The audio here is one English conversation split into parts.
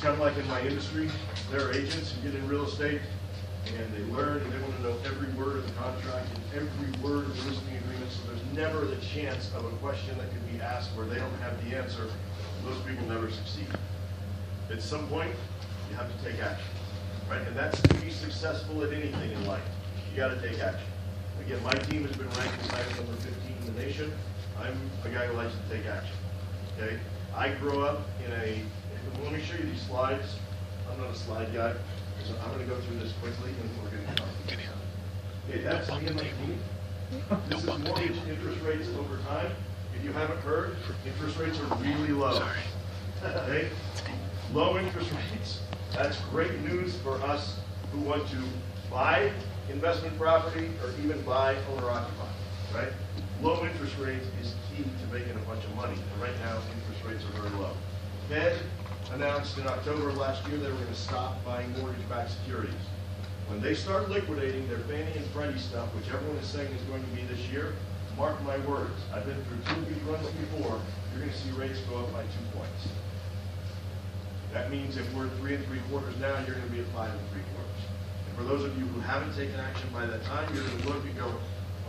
kind of like in my industry. There are agents who get in real estate and they learn and they want to know every word of the contract and every word of the listing agreement, so there's never the chance of a question that could be asked where they don't have the answer. Those people never succeed. At some point, you have to take action, right? And that's to be successful at anything in life. You got to take action. Again, my team has been ranked as item number 15 in the nation. I'm a guy who likes to take action, okay? I grew up in a, let me show you these slides. I'm not a slide guy, so I'm going to go through this quickly and we're going to get on. Okay, that's me and my team. This is mortgage interest rates over time. If you haven't heard, interest rates are really low. Okay? Low interest rates. That's great news for us who want to buy investment property or even buy owner-occupied, right? Low interest rates is key to making a bunch of money. And right now, interest rates are very low. Fed announced in October of last year they were going to stop buying mortgage-backed securities. When they start liquidating their Fannie and Freddie stuff, which everyone is saying is going to be this year, mark my words, I've been through 2 of these runs before, you're going to see rates go up by 2 points. That means if we're at 3 3/4 now, you're going to be at 5 3/4. And for those of you who haven't taken action by that time, you're going to look and go,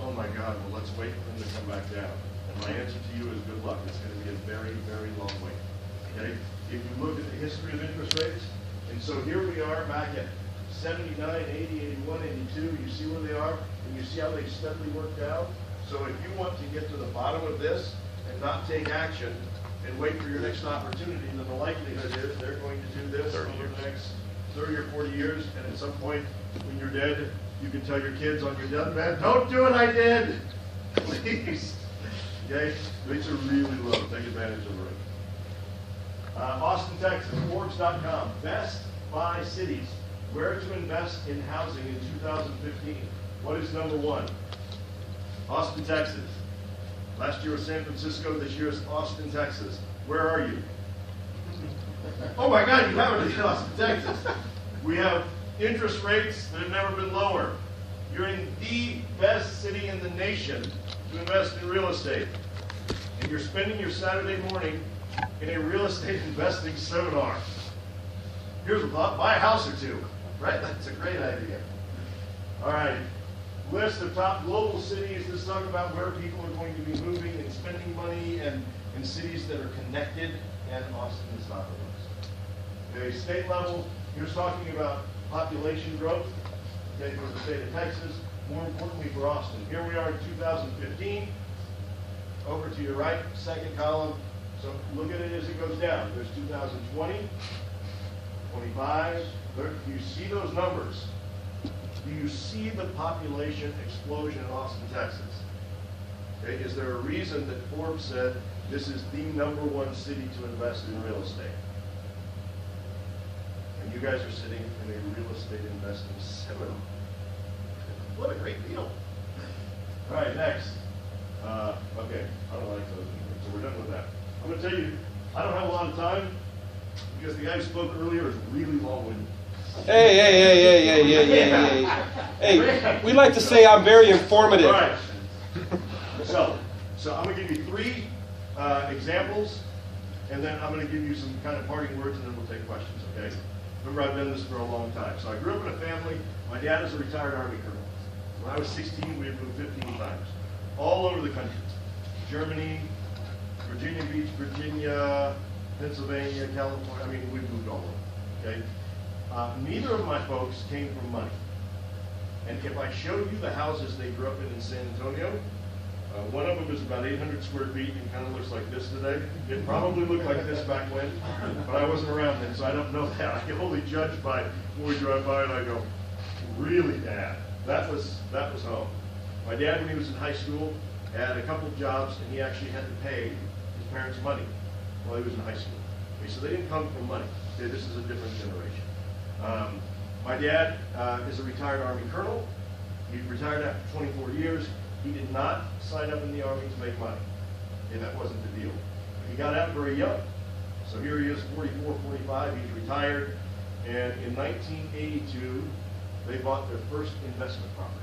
oh my God, well, let's wait for them to come back down. And my answer to you is good luck. It's going to be a very, very long wait. Okay? If you look at the history of interest rates, and so here we are back at 79, 80, 81, 82, you see where they are, and you see how they steadily work down. So if you want to get to the bottom of this and not take action and wait for your next opportunity, then the likelihood is they're going to do this over the next 30 or 40 years, and at some point when you're dead, you can tell your kids on your deathbed, don't do what I did, please. Okay? Rates are really low. Take advantage of the rate. Austin, Texas, Forbes.com, best 5 cities where to invest in housing in 2015. What is number 1? Austin, Texas. Last year was San Francisco, this year is Austin, Texas. Where are you? Oh my God, you haven't been in Austin, Texas. We have interest rates that have never been lower. You're in the best city in the nation to invest in real estate. And you're spending your Saturday morning in a real estate investing seminar. Here's a thought, buy a house or 2, right? That's a great idea. All right, list of top global cities. This is talking about where people are going to be moving and spending money and in cities that are connected, and Austin is not the list. Okay, state level, here's talking about population growth, okay, for the state of Texas, more importantly for Austin. Here we are in 2015, over to your right, second column. So look at it as it goes down. There's 2020, 25, 30. Do you see those numbers? Do you see the population explosion in Austin, Texas? Okay, is there a reason that Forbes said this is the #1 city to invest in real estate? And you guys are sitting in a real estate investing seminar. What a great deal. All right, next. Okay, I don't like those, so we're done with that. I'm going to tell you, I don't have a lot of time because the guy who spoke earlier is really long-winded. Hey, we like to say I'm very informative. All right. So I'm going to give you 3 examples, and then I'm going to give you some kind of parting words, and then we'll take questions, okay? Remember, I've done this for a long time. So I grew up in a family. My dad is a retired Army colonel. When I was 16, we had moved 15 times, all over the country. Germany, Virginia Beach, Virginia, Pennsylvania, California. I mean, we've moved all over, okay? Neither of my folks came from money. And if I showed you the houses they grew up in San Antonio, one of them is about 800 square feet and kind of looks like this today. It probably looked like this back when, but I wasn't around then, so I don't know that. I can only judge by when we drive by and I go, really, Dad? That was home. My dad, when he was in high school, had a couple of jobs, and he actually had to pay his parents money while he was in high school. Okay, so they didn't come from money. Okay, this is a different generation. My dad is a retired Army colonel. He retired after 24 years. He did not sign up in the Army to make money. Okay, that wasn't the deal. He got out very young. So here he is, 44, 45. He's retired. And in 1982, they bought their first investment property.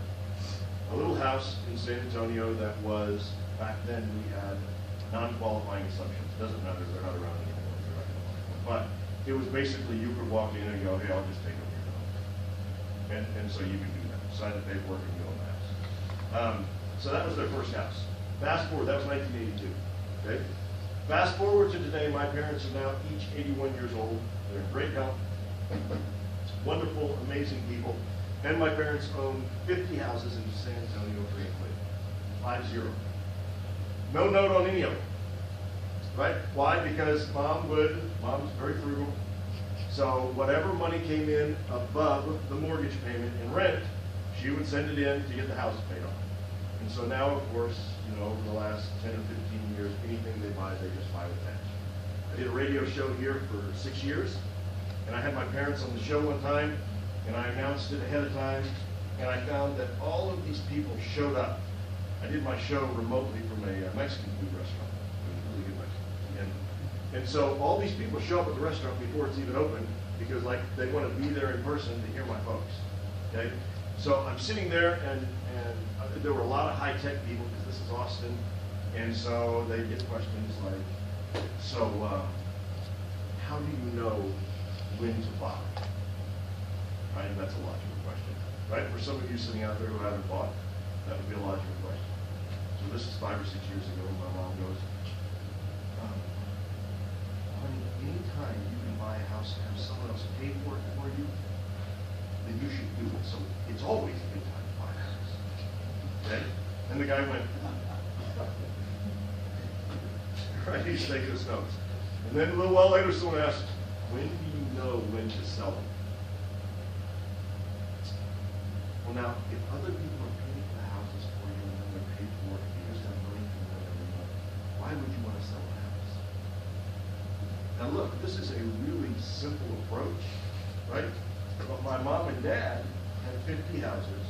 A little house in San Antonio that was, back then we had non-qualifying assumptions. Doesn't matter, they're not around anymore. But it was basically you could walk in and go, hey, I'll just take over your house. And so you could do that, sign the paperwork and go on the house. So that was their first house. Fast forward, that was 1982, okay? Fast forward to today, my parents are now each 81 years old. They're in great health, wonderful, amazing people. And my parents own 50 houses in San Antonio, Korea, 50. No note on any of them, right? Why? Because mom's very frugal. So whatever money came in above the mortgage payment in rent, she would send it in to get the house paid off. And so now, of course, you know, over the last 10 or 15 years, anything they buy, they just buy with cash. I did a radio show here for 6 years, and I had my parents on the show one time, and I announced it ahead of time, and I found that all of these people showed up. I did my show remotely from a Mexican food restaurant. It was really good Mexican. And so all these people show up at the restaurant before it's even open because like they want to be there in person to hear my folks. Okay? So I'm sitting there and there were a lot of high-tech people because this is Austin. And so they get questions like, so how do you know when to buy? Right? And that's a logical question. Right? For some of you sitting out there who haven't bought, that would be a logical question. So this is 5 or 6 years ago, and my mom goes, honey, anytime you can buy a house and have someone else pay for it for you, then you should do it. So it's always a good time to buy a house. Okay? And the guy went, right, he's taking his notes. And then a little while later, someone asked, when do you know when to sell it? Well, now, if other people are paying for the houses for you and then they're paid for it, you just have money from them every month, why would you want to sell a house? Now look, this is a really simple approach, right? But my mom and dad had 50 houses.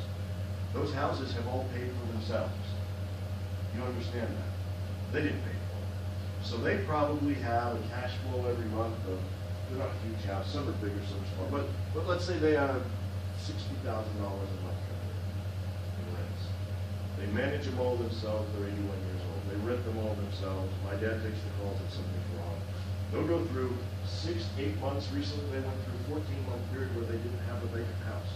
Those houses have all paid for themselves. You understand that? They didn't pay for it. So they probably have a cash flow every month of, they're not huge houses, some are bigger, some are smaller, but let's say they have $60,000 a month in rents. They manage them all themselves, they're 81 years old. They rent them all themselves. My dad takes the calls if something's wrong. They'll go through 6, 8 months. Recently they went through a 14-month period where they didn't have a vacant house.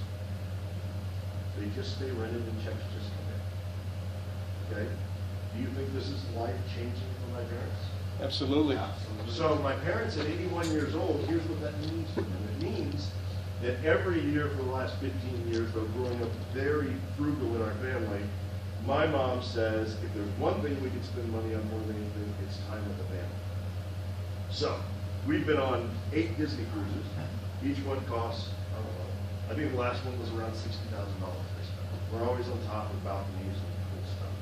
They just stay rented and checks just come in. Okay? Do you think this is life-changing for my parents? Absolutely. So my parents at 81 years old, here's what that means to them. It means that every year for the last 15 years, though growing up very frugal in our family, my mom says if there's one thing we can spend money on more than anything, it's time with the family. So we've been on 8 Disney cruises. Each one costs, I don't know, I think the last one was around $60,000 they spent. We're always on top of balconies and cool stuff.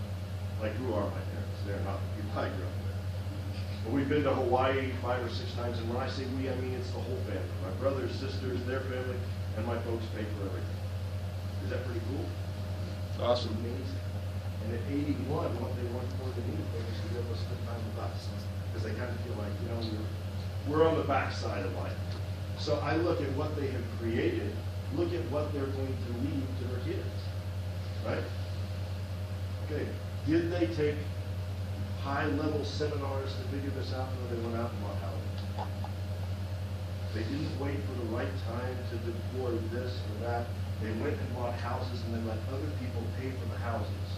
Like who are my parents? They're not the people I grew up with. But we've been to Hawaii 5 or 6 times, and when I say we, I mean it's the whole family. My brothers, sisters, their family, and my folks pay for everything. Is that pretty cool? Awesome. Amazing. And at 81, what they want more than anything is to be able to spend time with us. Because they kind of feel like, you know, we're on the backside of life. So I look at what they have created, look at what they're going to leave to their kids. Right? Okay. Did they take high-level seminars to figure this out? No, they went out and bought houses. They didn't wait for the right time to deploy this or that. They went and bought houses and they let other people pay for the houses.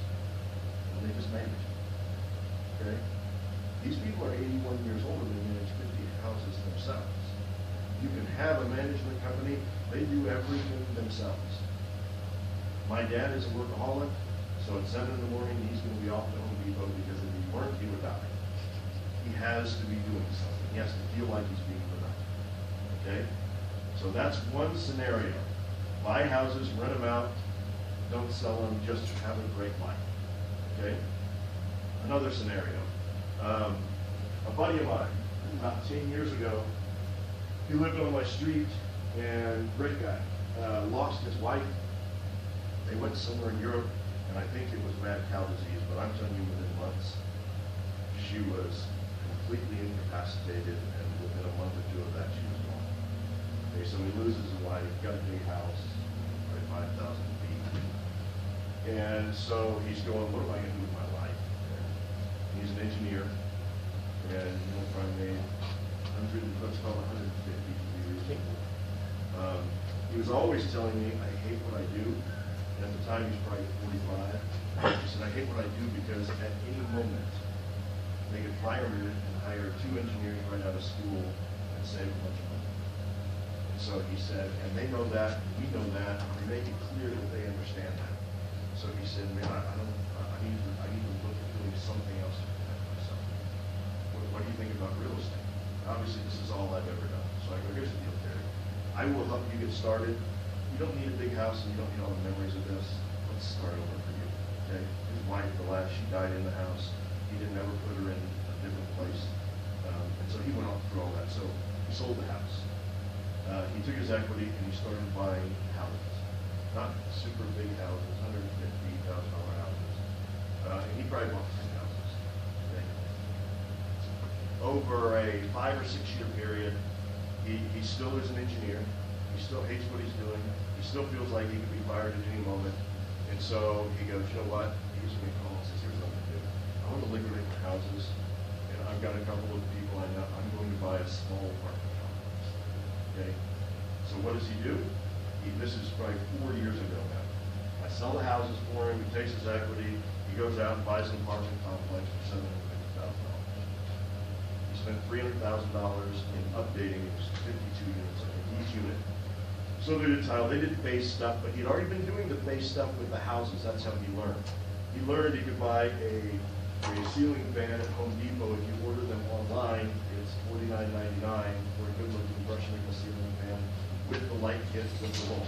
And they just managed it. Okay? These people are 81 years old and they manage 50 houses themselves. You can have a management company, they do everything themselves. My dad is a workaholic, so at 7 in the morning he's going to be off to Home Depot because if he weren't, he would die. He has to be doing something. He has to feel like he's being productive. Okay? So that's one scenario. Buy houses, rent them out, don't sell them, just have a great life. Okay? Another scenario. A buddy of mine, about 10 years ago, he lived on my street, and great guy, lost his wife. They went somewhere in Europe, and I think it was mad cow disease, but I'm telling you within months, she was completely incapacitated, and within a month or 2 of that, she was gone. Okay, so he loses his wife, got a big house, like 5,000 feet. And so he's going, what am I going to do with my life? And he's an engineer, and he went from a 100, let's call it 150 was always telling me, I hate what I do. And at the time, he was probably 45. He said, I hate what I do because at any moment, they could fire me and hire 2 engineers right out of school and save a bunch of money. And so he said, and they know that, and we know that, and we make it clear that they understand that. So he said, man, I need to look at doing something else to protect myself. What do you think about real estate? Obviously, this is all I've ever done. So I go, here's the deal, Terry. I will help you get started. You don't need a big house and you don't need all the memories of this. Let's start over for you. Okay? His wife, she died in the house. He didn't ever put her in a different place. And so he went off through all that. So he sold the house. He took his equity and he started buying houses. Not super big houses, $150,000 houses. And he probably bought 10 houses. Okay? Over a 5 or 6 year period, he still is an engineer. He still hates what he's doing. He still feels like he could be fired at any moment. And so he goes, you know what? He gives me a call and says, here's what I'm going to do. I want to liquidate my houses. And I've got a couple of people I know. I'm going to buy a small apartment complex. Okay? So what does he do? This is probably 4 years ago now. I sell the houses for him. He takes his equity. He goes out and buys an apartment complex for $750,000. He spent $300,000 in updating 52 units, I think, each unit. So they did tile, they did base stuff, but he'd already been doing the base stuff with the houses. That's how he learned. He learned he could buy a ceiling fan at Home Depot. If you order them online, it's $49.99 for a good-looking brush-nickel ceiling fan with the light kit with the rolls.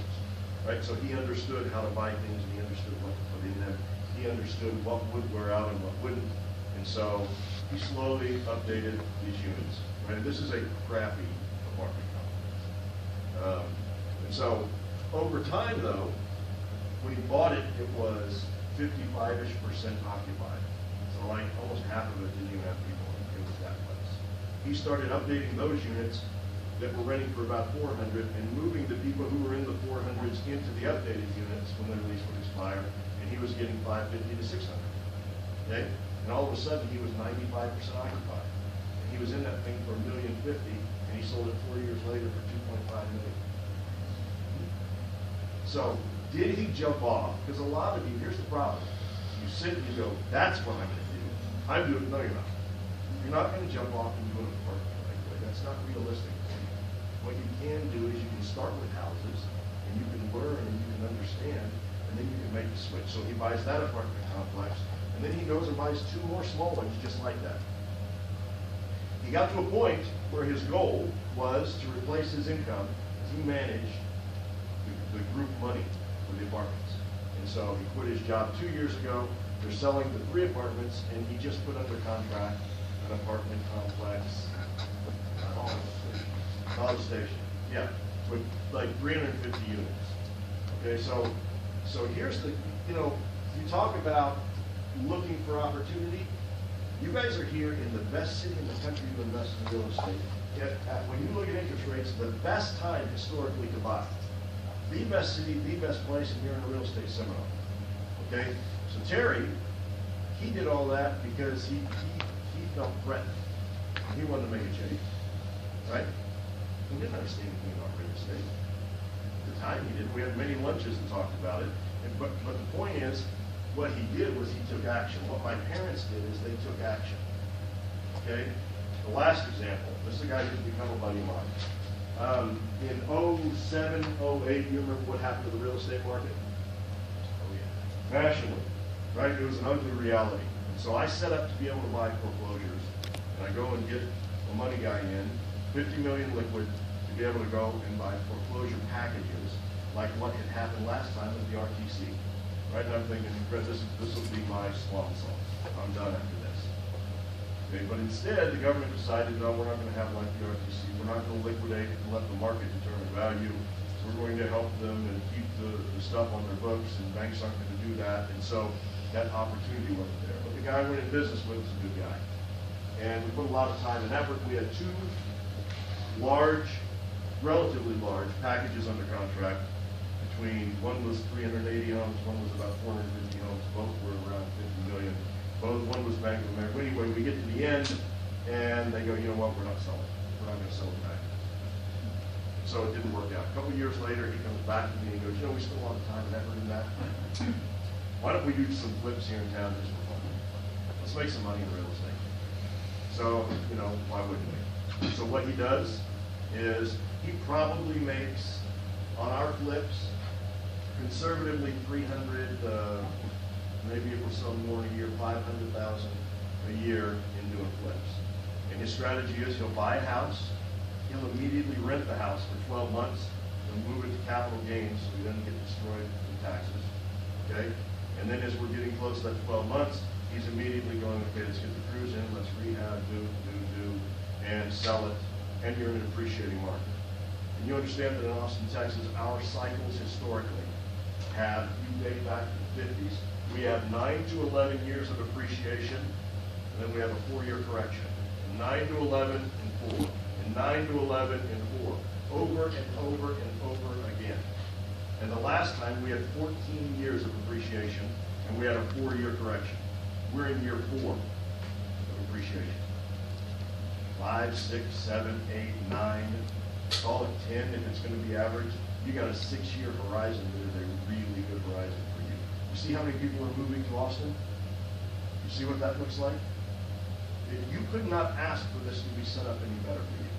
Right? So he understood how to buy things, and he understood what to put in them. He understood what would wear out and what wouldn't. And so he slowly updated these units. Right? This is a crappy apartment complex. And so over time, though, when he bought it, it was 55-ish% occupied. So like almost half of it didn't even have people in that place. He started updating those units that were renting for about $400 and moving the people who were in the 400s into the updated units when their lease would expire, and he was getting $550 to $600. Okay? And all of a sudden, he was 95% occupied. And he was in that thing for $1,050,000, and he sold it 4 years later for $2.5 million. So, did he jump off? Because a lot of you, here's the problem. You sit and you go, that's what I'm going to do. I'm doing, no, you're not. You're not going to jump off and do an apartment right away. That's not realistic. What you can do is you can start with houses, and you can learn and you can understand, and then you can make the switch. So he buys that apartment complex, and then he goes and buys 2 more small ones just like that. He got to a point where his goal was to replace his income as he managed the group money for the apartments. And so he quit his job 2 years ago. They're selling the 3 apartments, and he just put under contract an apartment complex. College Station, yeah, with like 350 units. Okay, so here's the, you talk about looking for opportunity. You guys are here in the best city in the country to invest in real estate. Yet, when you look at interest rates, the best time historically to buy. The best city, the best place, and you're in a real estate seminar. Okay, so Terry, he did all that because he felt threatened. He wanted to make a change, right? He didn't understand anything about real estate. At the time he did. We had many lunches and talked about it. But the point is, what he did was he took action. What my parents did is they took action. Okay? The last example, this is a guy who's become a buddy of mine. In 07, 08, you remember what happened to the real estate market? Oh yeah. Nationally, right? It was an ugly reality. And so I set up to be able to buy foreclosures. And I go and get a money guy in, 50 million liquid, to be able to go and buy foreclosure packages like what had happened last time with the RTC. Right? And I'm thinking, Fred, this will be my swan song. I'm done after this. Okay, but instead, the government decided, no, we're not going to have like the RTC. We're not going to liquidate and let the market determine value. We're going to help them and keep the stuff on their books, and banks aren't going to do that. And so that opportunity wasn't there. But the guy I went in business with is a good guy. And we put a lot of time and effort. We had 2 large, relatively large packages under contract. One was 380 homes, one was about 450 homes. Both were around 50 million. One was Bank of America. Anyway, we get to the end, and they go, you know what, we're not selling. We're not going to sell the package. So it didn't work out. A couple years later, he comes back to me and he goes, you know, we spent a lot of time and effort in that. Why don't we do some flips here in town just for fun? Let's make some money in real estate. So, you know, why wouldn't we? So what he does is he probably makes, on our flips, conservatively 300, maybe if we're selling more in a year, 500,000 a year in doing flips. And his strategy is he'll buy a house, he'll immediately rent the house for 12 months, and move it to capital gains so he doesn't get destroyed in taxes, okay? And then as we're getting close to that 12 months, he's immediately going, okay, let's get the crews in, let's rehab, do, and sell it, and you're in an appreciating market. And you understand that in Austin, Texas, our cycles historically have, you date back to the 50s, we have 9 to 11 years of appreciation, and then we have a 4-year correction. 9 to 11 and 4, and 9 to 11 and 4, over and over and over again. And the last time we had 14 years of appreciation, and we had a 4-year correction. We're in year 4 of appreciation. 5, 6, 7, 8, 9, call it 10 if it's going to be average. You got a 6-year horizon that is a really good horizon for you. You see how many people are moving to Austin? You see what that looks like? You could not ask for this to be set up any better for you.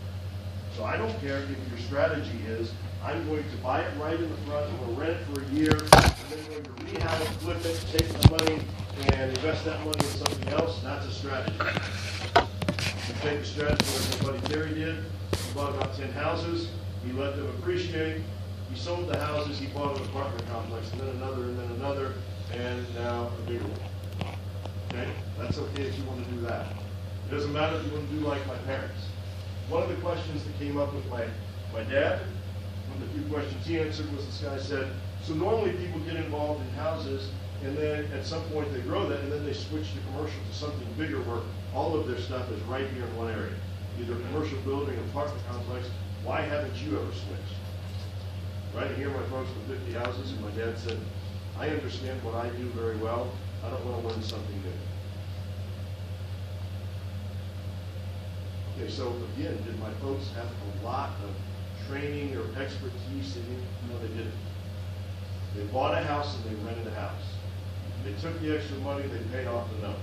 So I don't care if your strategy is, I'm going to buy it right in the front, I'm going to rent it for a year, and then going to rehab it, flip it, take the money, and invest that money in something else. That's a strategy. You take the strategy like my buddy Terry did. He bought about 10 houses. He let them appreciate. He sold the houses. He bought an apartment complex, and then another, and now a bigger one. Okay? That's okay if you want to do that. It doesn't matter if you want to do like my parents. One of the questions that came up with my dad, one of the few questions he answered was this guy said, so normally people get involved in houses and then at some point they grow that and then they switch to commercial to something bigger where all of their stuff is right here in one area. Either a commercial building, an apartment complex. Why haven't you ever switched? Right here my folks with 50 houses and my dad said, I understand what I do very well. I don't want to learn something new. Okay, so again, did my folks have a lot of training or expertise in it? No, they didn't. They bought a house and they rented a house. They took the extra money, they paid off the note.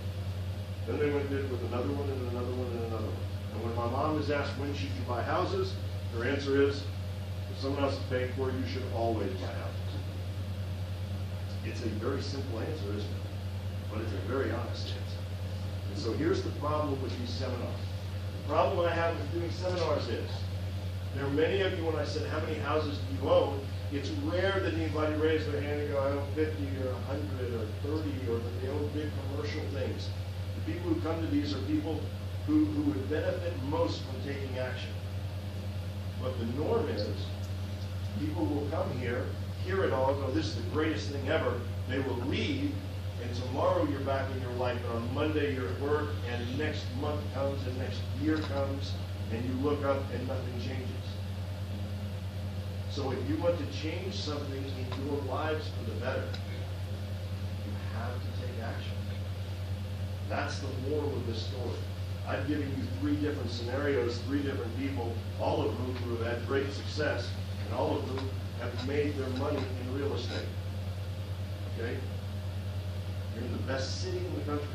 Then they went and did with another one and another one and another one. And when my mom is asked when should you buy houses, her answer is, if someone else is paying for it, you should always buy houses. It's a very simple answer, isn't it? But it's a very honest answer. And so here's the problem with these seminars. The problem I have with doing seminars is, there are many of you, when I said, how many houses do you own? It's rare that anybody raised their hand and go, I own 50 or 100 or 30, or that they own big commercial things. The people who come to these are people who would benefit most from taking action. But the norm is, people will come here, hear it all, go, this is the greatest thing ever. They will leave, and tomorrow you're back in your life, and on Monday you're at work, and next month comes, and next year comes, and you look up and nothing changes. So if you want to change something in your lives for the better, you have to take action. That's the moral of this story. I've given you 3 different scenarios, 3 different people, all of whom who have had great success, and all of whom have made their money in real estate. Okay? You're in the best city in the country.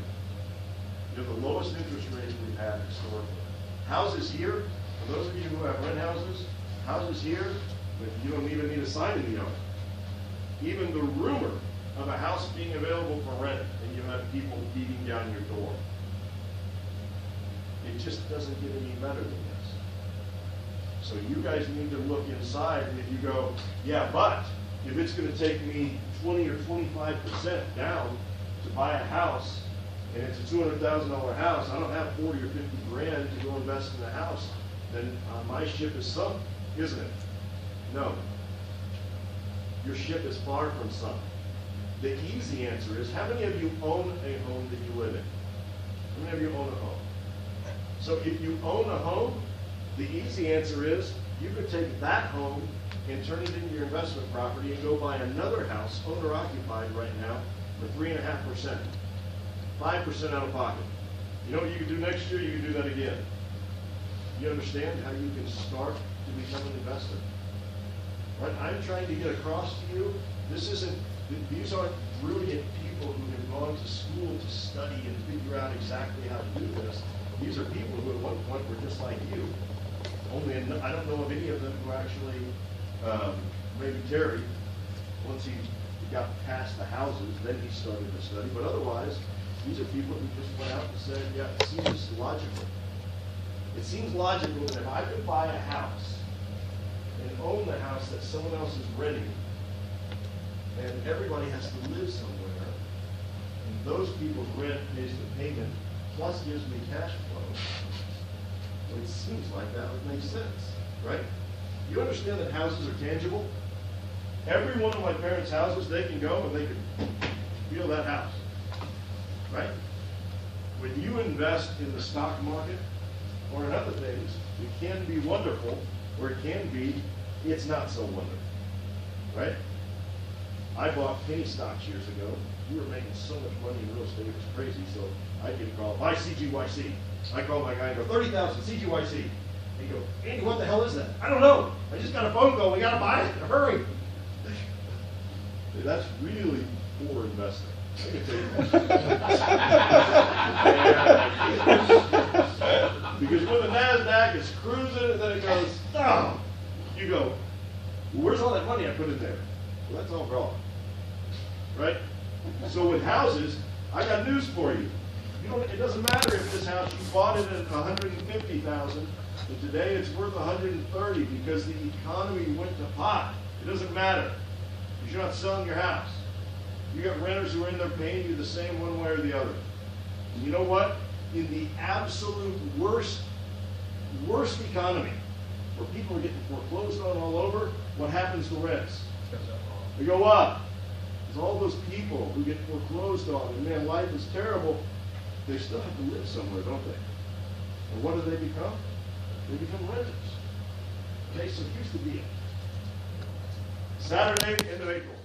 You have the lowest interest rates we've had historically. Houses here, for those of you who have rent houses, houses here, but you don't even need a sign in the yard. Even the rumor of a house being available for rent, and you have people beating down your door. It just doesn't get any better than this. So you guys need to look inside, and if you go, yeah, but if it's going to take me 20 or 25% down to buy a house, and it's a $200,000 house, I don't have 40 or 50 grand to go invest in a house, then my ship is sunk, isn't it? No. Your ship is far from sunk. The easy answer is, how many of you own a home that you live in? How many of you own a home? So if you own a home, the easy answer is, you could take that home and turn it into your investment property and go buy another house, owner occupied right now, for 3.5%. 5% out of pocket. You know what you can do next year? You can do that again. You understand how you can start to become an investor? What I'm trying to get across to you, these aren't brilliant people who have gone to school to study and figure out exactly how to do this. These are people who at one point were just like you. Only, I don't know of any of them who actually, maybe Terry, once he got past the houses, then he started to study. But otherwise, these are people who just went out and said, yeah, it seems logical. It seems logical that if I could buy a house and own the house that someone else is renting, and everybody has to live somewhere, and those people's rent pays the payment, plus gives me cash flow, well, it seems like that would make sense, right? You understand that houses are tangible? Every one of my parents' houses, they can go and they can feel that house, right? When you invest in the stock market or in other things, it can be wonderful, or it can be, it's not so wonderful, right? I bought penny stocks years ago. We were making so much money in real estate, it was crazy, so I get a call, buy CGYC. I call my guy and go, 30,000 CGYC. He go, Andy, what the hell is that? I don't know. I just got a phone call. We got to buy it. Hurry. That's really poor investing. I can tell you that. Because when the NASDAQ is cruising and then it goes, oh, you go, well, where's all that money I put in there? Well, that's all gone. Right? So with houses, I got news for you. It doesn't matter if this house, you bought it at $150,000, and today it's worth $130 because the economy went to pot. It doesn't matter. Because you're not selling your house. You got renters who are in there paying you the same one way or the other. And you know what? In the absolute worst economy, where people are getting foreclosed on all over, what happens to rents? They go up. There's all those people who get foreclosed on, and man, life is terrible. They still have to live somewhere, don't they? And what do they become? They become renters. Okay, so here's the deal. Saturday, end of April,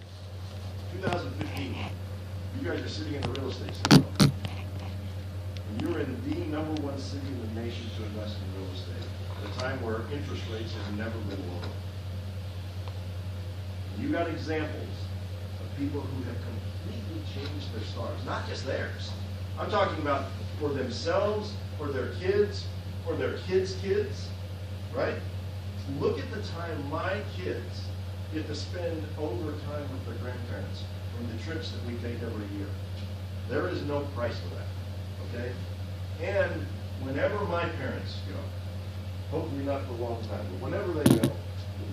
2015. You guys are sitting in the real estate sector. And you're in the #1 city in the nation to invest in real estate at a time where interest rates have never been lower. You got examples of people who have completely changed their stars, not just theirs. I'm talking about for themselves, for their kids, for their kids' kids, right? Look at the time my kids get to spend overtime with their grandparents from the trips that we take every year. There is no price for that, okay? And whenever my parents go, hopefully not for a long time, but whenever they go,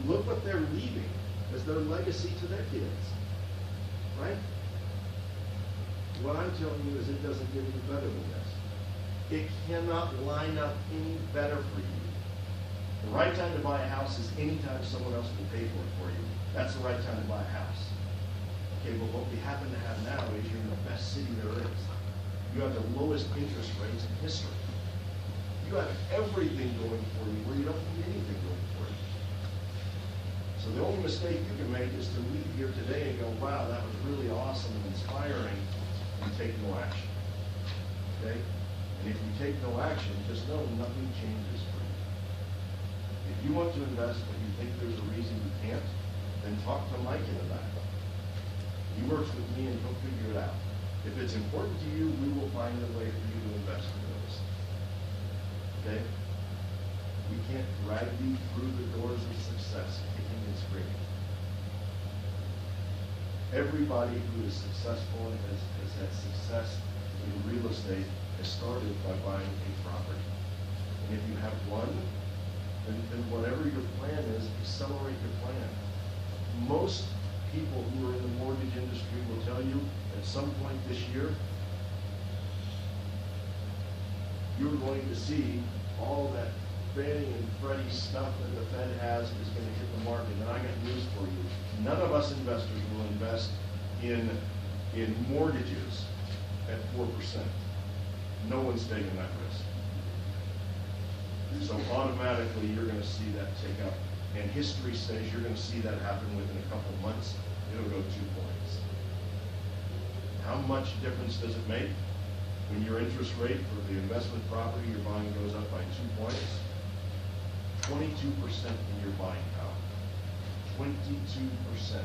look what they're leaving as their legacy to their kids, right? What I'm telling you is it doesn't get any better than this. It cannot line up any better for you. The right time to buy a house is anytime someone else will pay for it for you. That's the right time to buy a house. Okay, but what we happen to have now is you're in the best city there is. You have the lowest interest rates in history. You have everything going for you where you don't need anything going for you. So the only mistake you can make is to leave here today and go, wow, that was really awesome and inspiring, and take no action. Okay? And if you take no action, just know nothing changes for you. If you want to invest but you think there's a reason you can't, then talk to Mike in the back. He works with me and he'll figure it out. If it's important to you, we will find a way for you to invest in those. Okay? We can't drag you through the doors of success kicking and screaming. Everybody who is successful and has had success in real estate has started by buying a property. And if you have one, then whatever your plan is, accelerate your plan. Most people who are in the mortgage industry will tell you at some point this year, you're going to see all that Fannie and Freddie stuff that the Fed has is going to hit the market. And I got news for you. None of us investors will invest in mortgages at 4%. No one's taking that risk. So automatically you're going to see that take up. And history says you're going to see that happen within a couple of months. It'll go 2 points. How much difference does it make when your interest rate for the investment property you're buying goes up by 2 points? 22% in your buying power. 22%.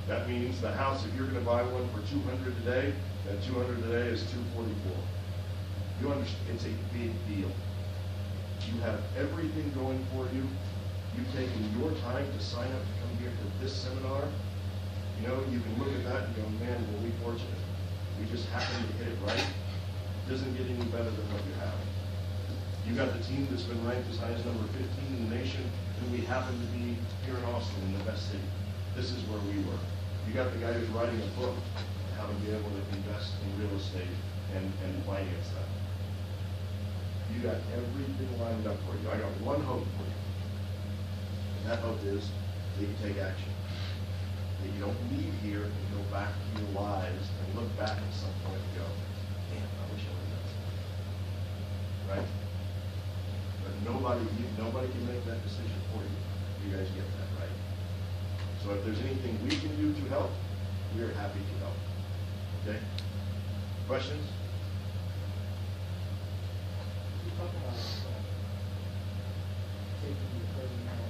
That means the house, if you're gonna buy one for 200 today, that 200 today is 244. You understand, it's a big deal. You have everything going for you. You've taken your time to sign up to come here for this seminar. You know, you can look at that and go, man, were we fortunate. We just happened to hit it right. It doesn't get any better than what you have. You got the team that's been ranked as high as number 15 in the nation, and we happen to be here in Austin, in the best city. This is where we were. You got the guy who's writing a book on how to be able to invest in real estate and finance that. You got everything lined up for you. I got one hope for you. And that hope is that you take action. That you don't leave here and go back to your lives and look back at some point and go, damn, I wish I would have done something. Right? But nobody can make that decision for you. You guys get that, right? So if there's anything we can do to help, we're happy to help. Okay? Questions? You talk about taking the personnel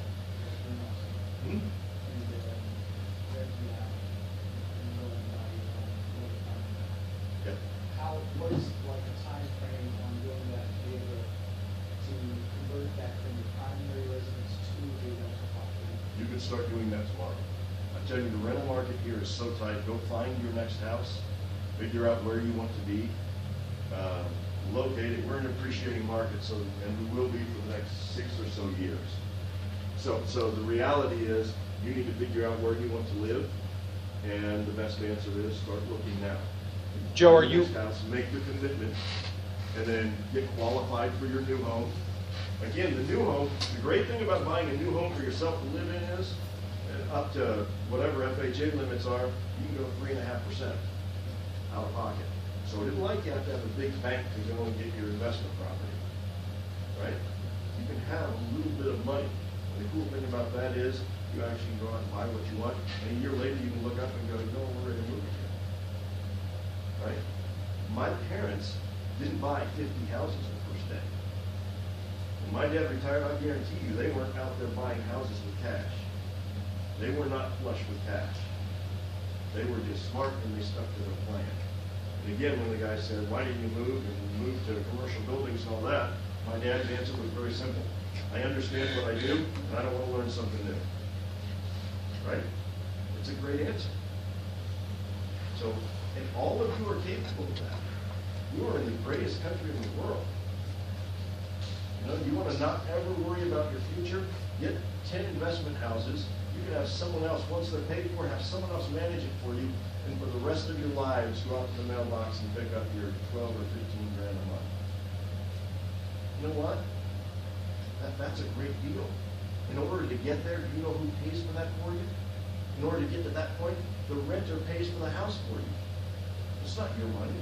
Hmm? and revenue out and going by Yeah. what is like a time frame on doing that to be able to convert that from your primary residence to a rental property? You can start doing that tomorrow. I tell you, the rental market here is so tight. Go find your next house, figure out where you want to be, locate it. We're in an appreciating market, so, and we will be for the next 6 or so years. So the reality is, you need to figure out where you want to live, and the best answer is start looking now. Joe, are Find you- your next house, make the commitment, and then get qualified for your new home. Again, the new home, the great thing about buying a new home for yourself to live in is, up to whatever FHA limits are, you can go 3.5% out of pocket. So it isn't like you have to have a big bank to go and get your investment property, right? You can have a little bit of money. And the cool thing about that is, you actually can go out and buy what you want, and a year later you can look up and go, no, we're ready to move again. Right? My parents didn't buy 50 houses the first day. When my dad retired, I guarantee you, they weren't out there buying houses with cash. They were not flush with cash. They were just smart and they stuck to their plan. And again, when the guy said, why didn't you move and move to commercial buildings and all that, my dad's answer was very simple. I understand what I do, and I don't want to learn something new. Right? It's a great answer. So, and all of you are capable of that. You are in the greatest country in the world. You know, you want to not ever worry about your future? Get 10 investment houses. You can have someone else, once they're paid for, have someone else manage it for you, and for the rest of your lives, go out to the mailbox and pick up your 12 or 15 grand a month. You know what? That's a great deal. In order to get there, do you know who pays for that for you? In order to get to that point, the renter pays for the house for you. It's not your money.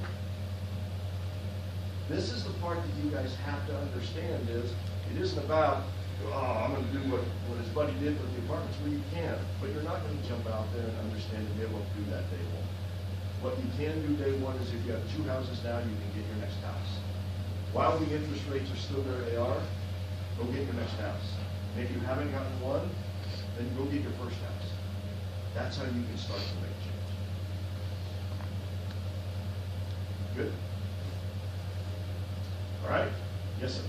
This is the part that you guys have to understand is, it isn't about, oh, I'm going to do what his buddy did with the apartments. Well, you can, but you're not going to jump out there and understand and be able to do that day one. What you can do day one is if you have 2 houses now, you can get your next house. While the interest rates are still where they are, go get your next house. And if you haven't gotten one, then go get your first house. That's how you can start to make change. Good? All right? Yes, sir.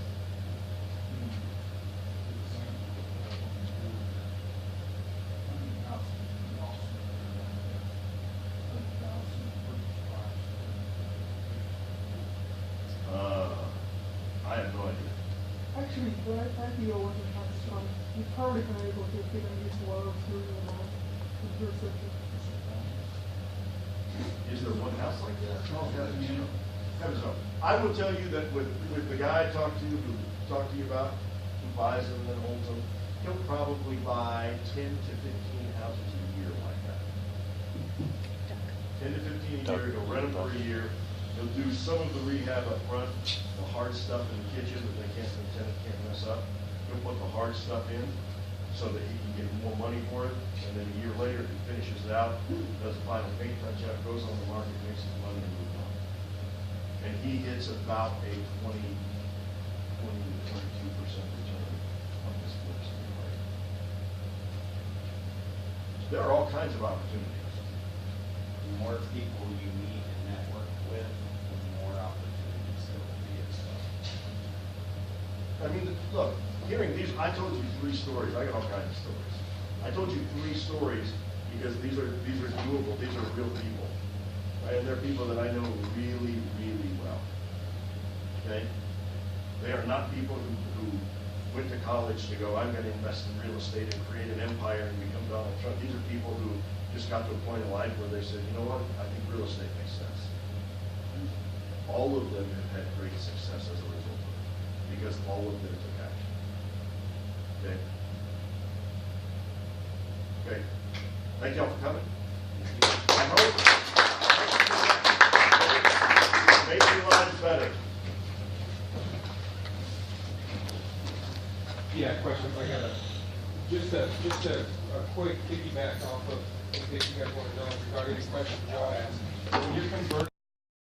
I have no idea. Actually, Brett, I deal with it myself. You've probably been able to get these low through the month. Is there one house like that? Oh, God, you know. Heavens no. I will tell you that with the guy I talked to, who talked to you about, who buys them and holds them, he'll probably buy 10 to 15 houses a year like that. 10 to 15 a year, he'll rent them for a year. He'll do some of the rehab up front, the hard stuff in the kitchen that the tenant can't mess up. He'll put the hard stuff in so that he can get more money for it. And then a year later, he finishes it out, does a final paint touch up, goes on the market, makes his money, and moves on. And he gets about a 20 to 22% return on his flips. there are all kinds of opportunities. The more people you meet and network with, the more opportunities there will be and stuff. I mean, look, hearing these, I told you 3 stories, I got all kinds of stories. I told you 3 stories because these are doable, these are real people. Right, and they're people that I know really, really well. Okay? They are not people who went to college to go, I'm gonna invest in real estate and create an empire and become Donald Trump. These are people who just got to a point in life where they said, you know what, I think real estate makes sense. All of them have had great success as a result of it, because all of them took action. Okay? Okay. Thank y'all for coming. I hope make your lives better. Yeah, questions, I got just a quick piggyback off of, in case you guys want to know, regarding the question Joe asked. When you're converting